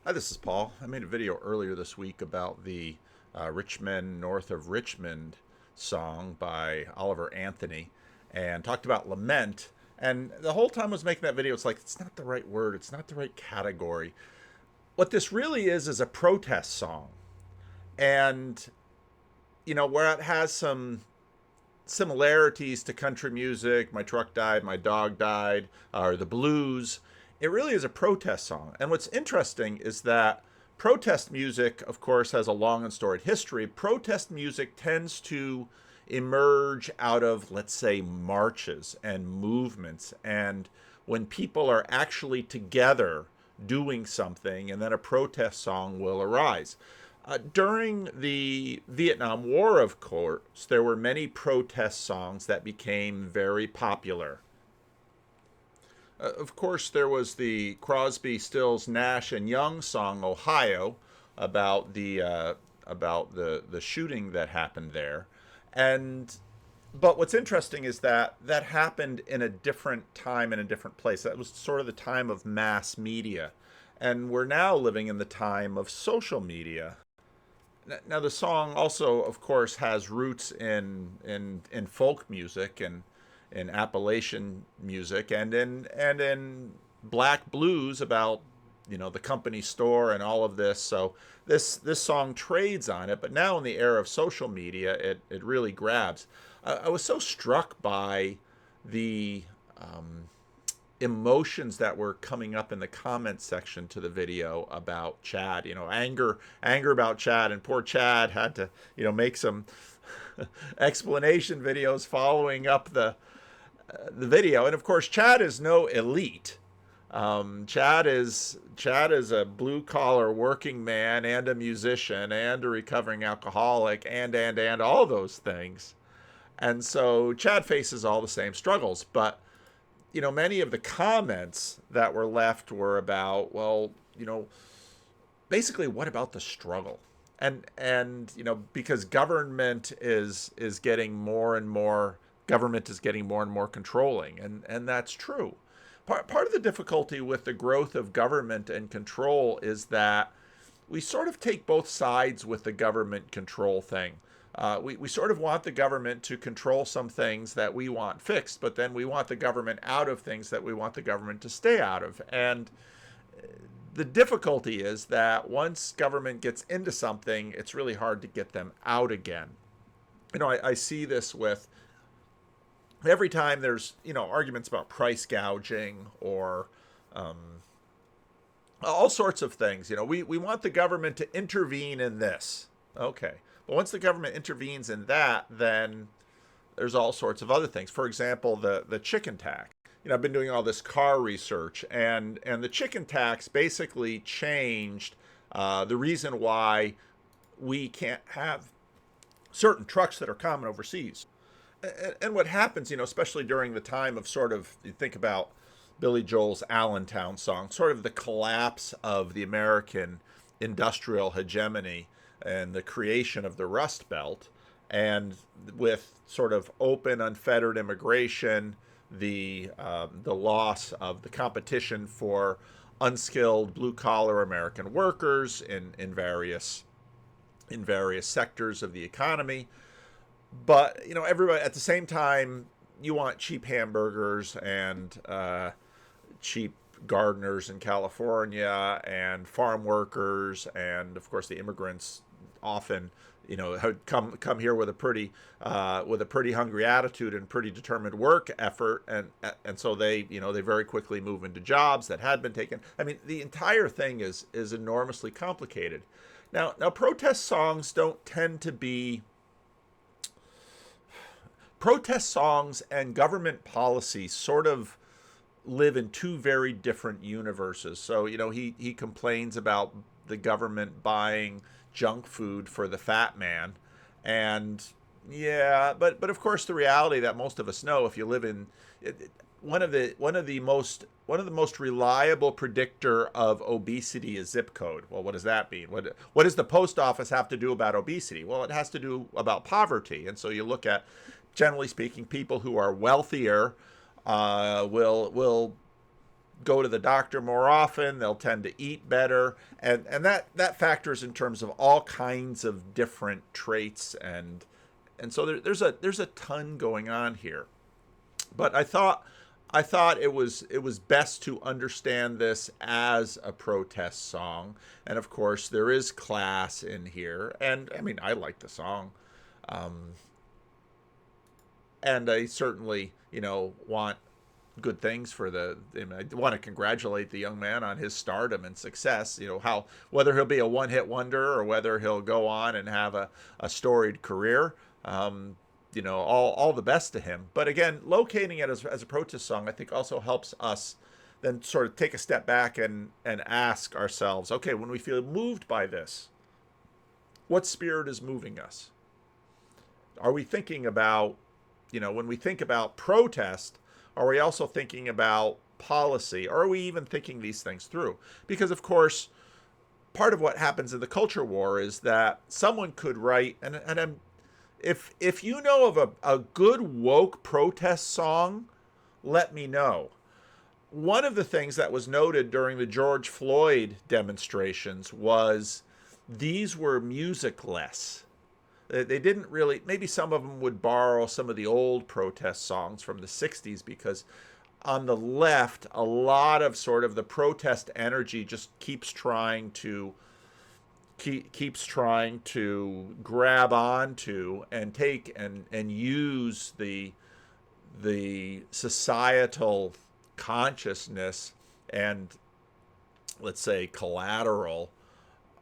Hi, this is Paul. I made a video earlier this week about the Richmond, North of Richmond song by Oliver Anthony and talked about lament. And the whole time I was making that video, it's like, it's not the right word, it's not the right category. What this really is a protest song. And, where it has some similarities to country music, My Truck Died, My Dog Died, or the blues, it really is a protest song. And what's interesting is that protest music, of course, has a long and storied history. Protest music tends to emerge out of, let's say, marches and movements. And when people are actually together doing something, and then a protest song will arise. During the Vietnam War, of course, there were many protest songs that became very popular. Of course, there was the Crosby, Stills, Nash and Young song "Ohio" about the shooting that happened there, and but what's interesting is that that happened in a different time and a different place. That was sort of the time of mass media, and we're now living in the time of social media. Now, the song also, of course, has roots in folk music and in Appalachian music and in black blues about the company store and all of this. So this song trades on it, but now in the era of social media, it really grabs. I was so struck by the emotions that were coming up in the comments section to the video about Chad. Anger about Chad, and poor Chad had to make some explanation videos following up the video. And of course, Chad is no elite. Chad is a blue collar working man and a musician and a recovering alcoholic and all those things. And so Chad faces all the same struggles. But many of the comments that were left were about, well, basically, what about the struggle? And because government is getting more and more controlling, and that's true. Part of the difficulty with the growth of government and control is that we sort of take both sides with the government control thing. We sort of want the government to control some things that we want fixed, but then we want the government out of things that we want the government to stay out of. And the difficulty is that once government gets into something, it's really hard to get them out again. I see this with every time there's arguments about price gouging or all sorts of things. We want the government to intervene in this. Okay. But once the government intervenes in that, then there's all sorts of other things. For example, the chicken tax. I've been doing all this car research, and the chicken tax basically changed the reason why we can't have certain trucks that are common overseas. And what happens, especially during the time of you think about Billy Joel's Allentown song, sort of the collapse of the American industrial hegemony and the creation of the Rust Belt, and with sort of open, unfettered immigration, the loss of the competition for unskilled blue-collar American workers in various sectors of the economy. But everybody at the same time, you want cheap hamburgers and cheap gardeners in California and farm workers, and of course the immigrants often come here with a pretty hungry attitude and pretty determined work effort, and so they very quickly move into jobs that had been taken. I mean, the entire thing is enormously complicated. Now protest songs don't tend to be protest songs, and government policy sort of live in two very different universes. So he complains about the government buying junk food for the fat man, and yeah, but of course the reality that most of us know, if you live in one of the most reliable predictor of obesity is zip code. Well, what does that mean? What does the post office have to do about obesity? Well, it has to do about poverty. And so you look at, generally speaking, people who are wealthier will go to the doctor more often. They'll tend to eat better, and that factors in terms of all kinds of different traits, and so there's a ton going on here. But I thought it was best to understand this as a protest song, and of course there is class in here, and I mean I like the song, um, and I certainly want good things for I want to congratulate the young man on his stardom and success. How whether he'll be a one-hit wonder or whether he'll go on and have a storied career. All the best to him. But again, locating it as a protest song, I think also helps us then sort of take a step back and ask ourselves, okay, when we feel moved by this, what spirit is moving us? Are we thinking about, when we think about protest, are we also thinking about policy? Or are we even thinking these things through? Because, of course, part of what happens in the culture war is that someone could write, and if you know of a good woke protest song, let me know. One of the things that was noted during the George Floyd demonstrations was these were musicless. They didn't really, maybe some of them would borrow some of the old protest songs from the 60s, because on the left, a lot of sort of the protest energy just keeps trying to grab onto and take and use the societal consciousness and, let's say, collateral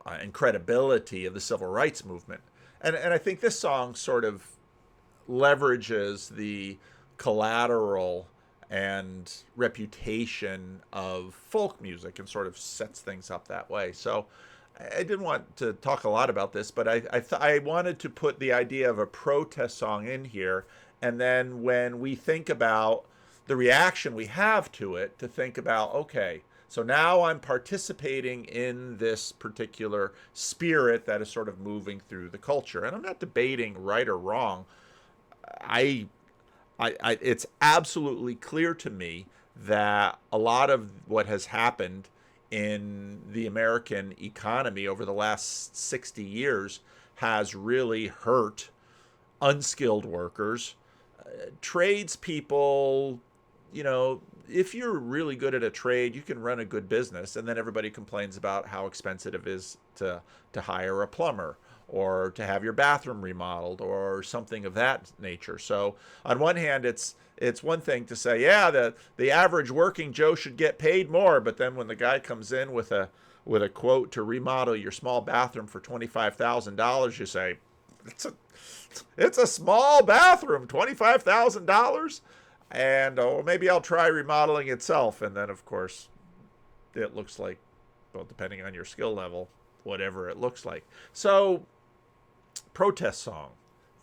and credibility of the civil rights movement. And I think this song sort of leverages the collateral and reputation of folk music and sort of sets things up that way. So I didn't want to talk a lot about this, but I wanted to put the idea of a protest song in here, and then when we think about the reaction we have to it, to think about, okay, so now I'm participating in this particular spirit that is sort of moving through the culture. And I'm not debating right or wrong. It's absolutely clear to me that a lot of what has happened in the American economy over the last 60 years has really hurt unskilled workers, tradespeople. If you're really good at a trade, you can run a good business, and then everybody complains about how expensive it is to hire a plumber or to have your bathroom remodeled or something of that nature. So on one hand, it's one thing to say, yeah, the average working Joe should get paid more, but then when the guy comes in with a quote to remodel your small bathroom for $25,000, you say, it's a small bathroom, $25,000. And maybe I'll try remodeling itself. And then, of course, it looks like, well, depending on your skill level, whatever it looks like. So, protest song.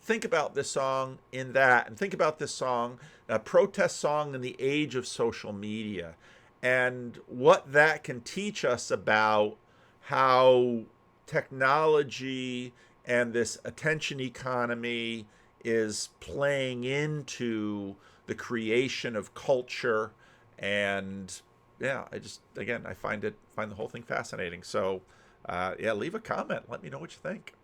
Think about this song in that, and think about this song, a protest song in the age of social media, and what that can teach us about how technology and this attention economy is playing into the creation of culture. And yeah, I find the whole thing fascinating. So yeah, leave a comment, let me know what you think.